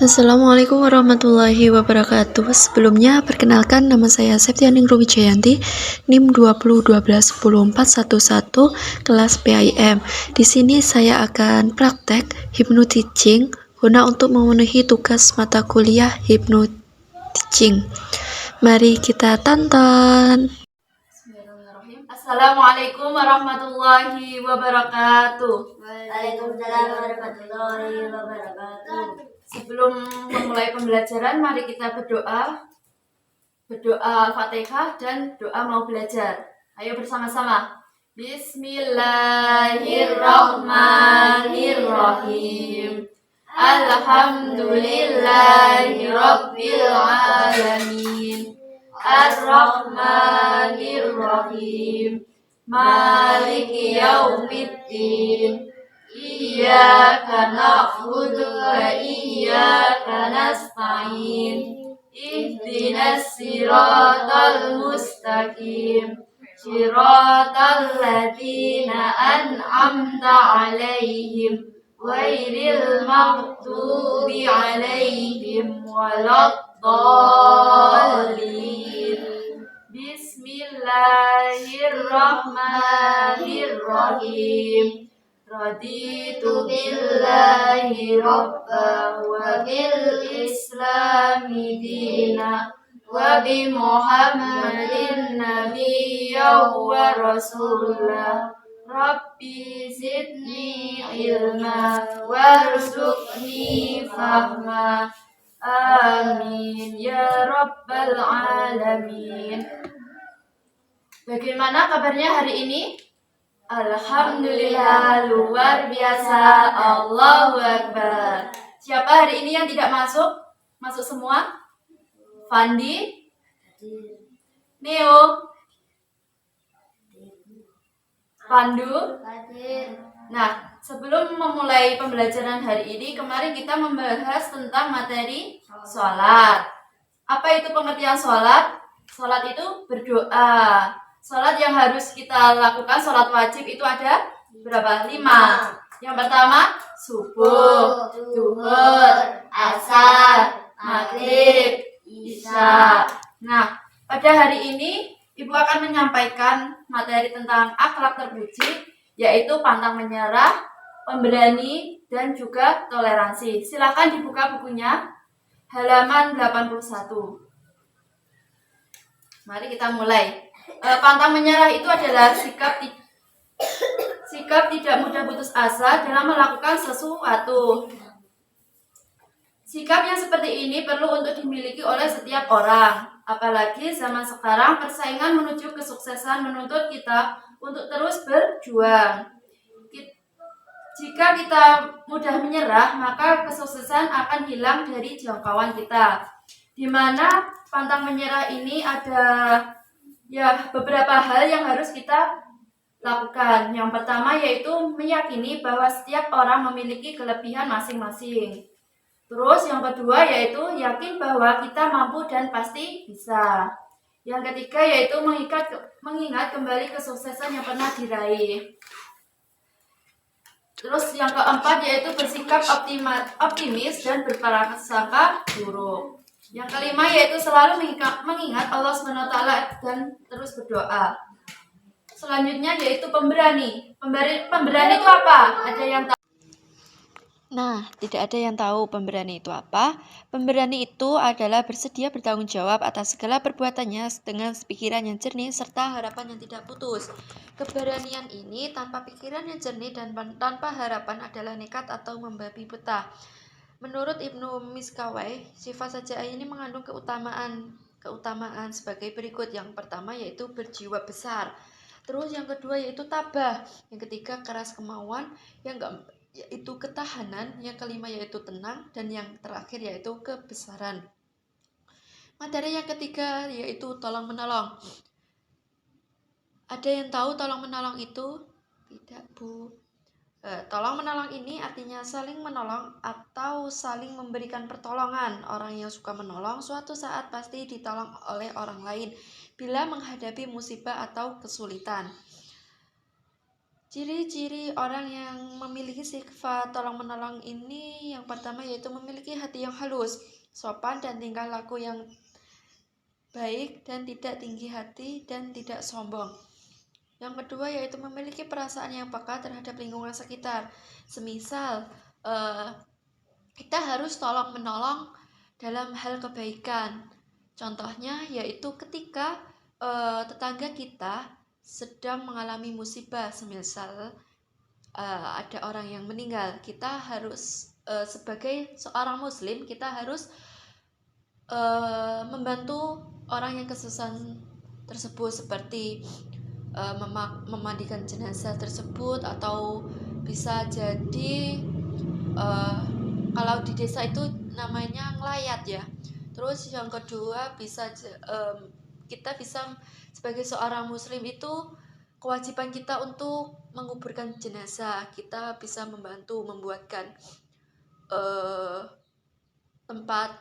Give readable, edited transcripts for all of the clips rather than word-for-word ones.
Assalamualaikum warahmatullahi wabarakatuh. Sebelumnya, perkenalkan nama saya Septianing Rumi Jayanti, NIM 2012104111, kelas PIM. Di sini saya akan praktek hypno-teaching guna untuk memenuhi tugas mata kuliah hypno-teaching. Mari kita tonton. Bismillahirrahmanirrahim. Assalamualaikum warahmatullahi wabarakatuh. Waalaikumsalam warahmatullahi wabarakatuh. Sebelum memulai pembelajaran, mari kita berdoa. Berdoa Fatihah dan doa mau belajar. Ayo bersama-sama. Bismillahirrahmanirrahim. Alhamdulillahi rabbil alamin. Ar-Rahmanir-Rahim. Maliki yaumiddin. Iyyaka na'budu wa iyyaka nasta'in. Ihdinas siratal mustaqim. Siratal ladzina an'amta 'alaihim ghairil maghdubi 'alaihim waladdallin. Bismillahirrahmanirrahim. Raditu billahi rabba wa bil islami dina wa bi Muhammadin nabiyya wa rasulah. Rabbi zidni ilma warzuqni fahma. Amin ya rabbal alamin. Bagaimana kabarnya hari ini? Alhamdulillah, luar biasa. Allahu Akbar. Siapa hari ini yang tidak masuk? Masuk semua? Fandi? Neo? Pandu? Nah, sebelum memulai pembelajaran hari ini, kemarin kita membahas tentang materi sholat. Apa itu pengertian sholat? Sholat itu berdoa. Sholat yang harus kita lakukan, sholat wajib itu ada berapa? 5. Yang pertama, subuh, zuhur, asar, maghrib, isya. Nah, pada hari ini Ibu akan menyampaikan materi tentang akhlak terpuji, yaitu pantang menyerah, pemberani, dan juga toleransi. Silakan dibuka bukunya, halaman 81. Mari kita mulai. Pantang menyerah itu adalah sikap tidak mudah putus asa dalam melakukan sesuatu. Sikap yang seperti ini perlu untuk dimiliki oleh setiap orang. Apalagi zaman sekarang persaingan menuju kesuksesan menuntut kita untuk terus berjuang. Jika kita mudah menyerah, maka kesuksesan akan hilang dari jangkauan kita. Di mana pantang menyerah ini ada beberapa hal yang harus kita lakukan. Yang pertama yaitu meyakini bahwa setiap orang memiliki kelebihan masing-masing. Terus yang kedua yaitu yakin bahwa kita mampu dan pasti bisa. Yang ketiga yaitu mengingat kembali kesuksesan yang pernah diraih. Terus yang keempat yaitu bersikap optimis dan berprasangka buruk. Yang kelima yaitu selalu mengingat Allah SWT dan terus berdoa. Selanjutnya yaitu pemberani. Pemberani itu apa? Ada yang tahu? Nah, tidak ada yang tahu pemberani itu apa. Pemberani itu adalah bersedia bertanggung jawab atas segala perbuatannya dengan pikiran yang jernih serta harapan yang tidak putus. Keberanian ini tanpa pikiran yang jernih dan tanpa harapan adalah nekat atau membabi buta. Menurut Ibnu Miskawai, sifat saja ini mengandung keutamaan sebagai berikut. Yang pertama yaitu berjiwa besar. Terus yang kedua yaitu tabah. Yang ketiga keras kemauan. Yaitu ketahanan, yang kelima yaitu tenang, dan yang terakhir yaitu kebesaran. Materi yang ketiga yaitu tolong menolong. Ada yang tahu tolong menolong itu? Tidak, Bu. Tolong menolong ini artinya saling menolong atau saling memberikan pertolongan. Orang yang suka menolong suatu saat pasti ditolong oleh orang lain bila menghadapi musibah atau kesulitan. Ciri-ciri orang yang memiliki sifat tolong-menolong ini yang pertama yaitu memiliki hati yang halus, sopan dan tingkah laku yang baik dan tidak tinggi hati dan tidak sombong. Yang kedua yaitu memiliki perasaan yang peka terhadap lingkungan sekitar. Semisal kita harus tolong-menolong dalam hal kebaikan. Contohnya yaitu ketika tetangga kita sedang mengalami musibah, semisal ada orang yang meninggal, kita harus sebagai seorang muslim kita harus membantu orang yang kesusahan tersebut, seperti memandikan jenazah tersebut, atau bisa jadi kalau di desa itu namanya ngelayat ya. Terus yang kedua kita bisa sebagai seorang muslim itu kewajiban kita untuk menguburkan jenazah. Kita bisa membantu membuatkan tempat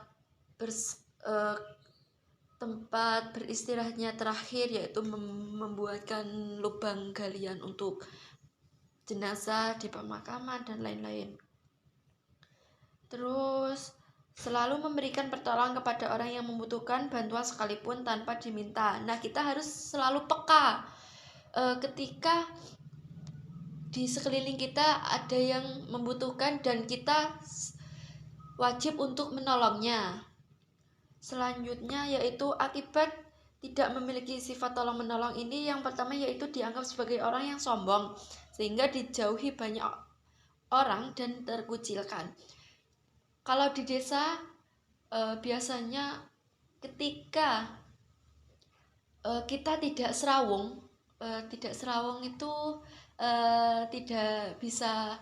beristirahatnya terakhir, yaitu membuatkan lubang galian untuk jenazah di pemakaman dan lain-lain. Terus selalu memberikan pertolongan kepada orang yang membutuhkan bantuan sekalipun tanpa diminta. Nah, kita harus selalu peka ketika di sekeliling kita ada yang membutuhkan dan kita wajib untuk menolongnya. Selanjutnya yaitu akibat tidak memiliki sifat tolong-menolong ini, yang pertama yaitu dianggap sebagai orang yang sombong sehingga dijauhi banyak orang dan terkucilkan. Kalau di desa biasanya ketika kita tidak serawung itu tidak bisa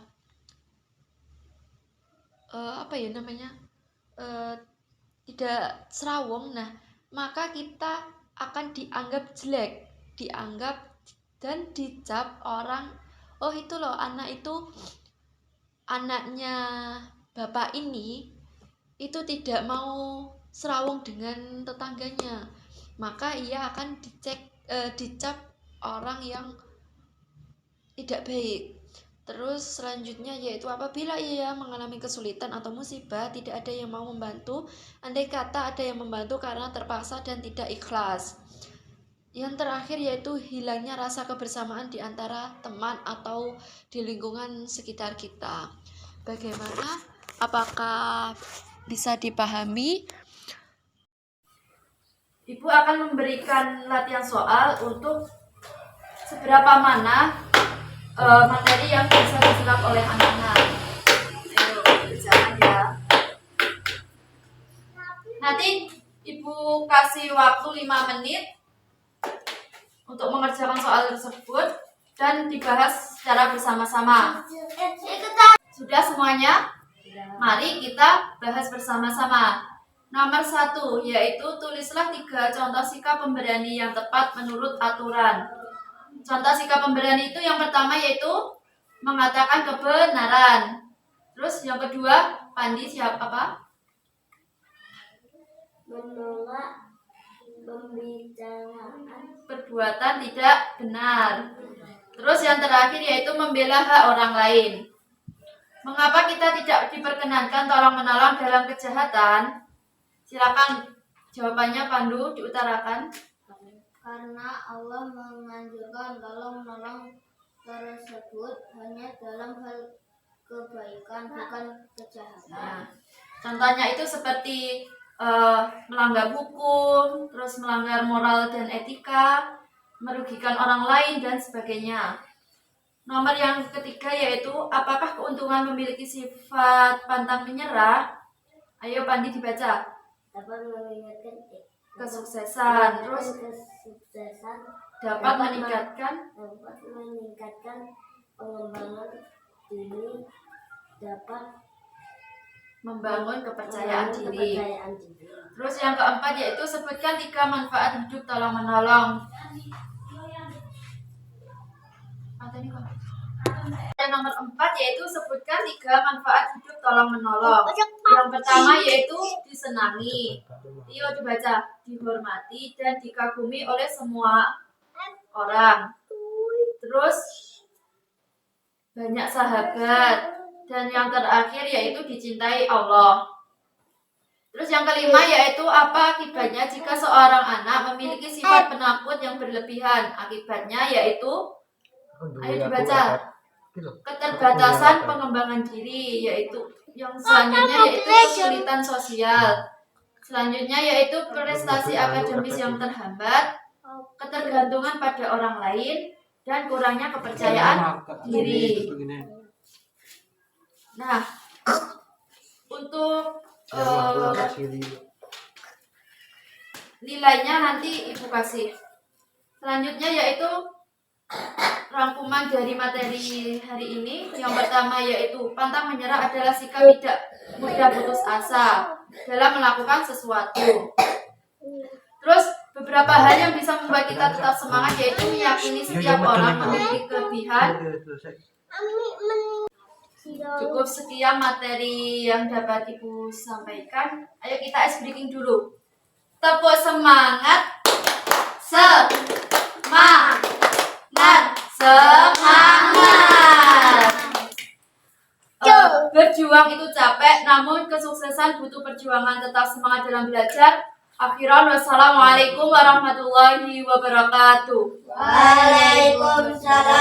tidak serawung. Nah, maka kita akan dianggap jelek, dan dicap orang, oh itu loh anaknya bapak ini itu tidak mau serawung dengan tetangganya, maka ia akan dicap orang yang tidak baik. Terus selanjutnya yaitu apabila ia mengalami kesulitan atau musibah, tidak ada yang mau membantu, andai kata ada yang membantu karena terpaksa dan tidak ikhlas. Yang terakhir yaitu hilangnya rasa kebersamaan di antara teman atau di lingkungan sekitar kita. Bagaimana? Apakah bisa dipahami? Ibu akan memberikan latihan soal untuk seberapa mana materi yang bisa diserap oleh anak-anak. Ayo, berjalan ya. Nanti Ibu kasih waktu 5 menit untuk mengerjakan soal tersebut dan dibahas secara bersama-sama. Sudah semuanya? Mari kita bahas bersama-sama. Nomor 1, yaitu tulislah 3 contoh sikap pemberani yang tepat menurut aturan. Contoh sikap pemberani itu yang pertama yaitu mengatakan kebenaran. Terus yang kedua, Pandi siap apa? Menolak pembicaraan Perbuatan tidak benar. Terus yang terakhir yaitu membela hak orang lain. Mengapa kita tidak diperkenankan tolong-menolong dalam kejahatan? Silakan jawabannya Pandu diutarakan. karena Allah menganjurkan tolong-menolong tersebut hanya dalam hal kebaikan, bukan kejahatan. Nah, contohnya itu seperti melanggar hukum, terus melanggar moral dan etika, merugikan orang lain dan sebagainya. Nomor yang ketiga yaitu apakah keuntungan memiliki sifat pantang menyerah? Ayo Pandi dibaca. Dapat meningkatkan Kesuksesan, terus kesuksesan, dapat meningkatkan pengembangan diri, dapat membangun kepercayaan diri. kepercayaan diri. Terus yang keempat yaitu sebutkan 3 manfaat hidup tolong-menolong. Yang nomor 4 yaitu sebutkan 3 manfaat hidup tolong-menolong. Yang pertama yaitu disenangi. Iyo dibaca, dihormati dan dikagumi oleh semua orang. Terus banyak sahabat, dan yang terakhir yaitu dicintai Allah. Terus yang kelima yaitu apa akibatnya jika seorang anak memiliki sifat penakut yang berlebihan. Akibatnya yaitu, ayo dibaca, keterbatasan pengembangan diri, yaitu yang selanjutnya yaitu kesulitan sosial. Selanjutnya yaitu prestasi akademis yang terhambat, ketergantungan pada orang lain, dan kurangnya kepercayaan diri. Nah, untuk nilainya nanti Ibu kasih. Selanjutnya yaitu rangkuman dari materi hari ini. Yang pertama yaitu pantang menyerah adalah sikap tidak mudah putus asa dalam melakukan sesuatu. Terus beberapa hal yang bisa membuat kita tetap semangat yaitu meyakini setiap orang memiliki kelebihan. Cukup sekian materi yang dapat Ibu sampaikan. Ayo kita ice breaking dulu. Tepuk semangat. Semangat. Berjuang itu capek, namun kesuksesan butuh perjuangan. Tetap semangat dalam belajar. Akhiran, wassalamualaikum warahmatullahi wabarakatuh. Waalaikumsalam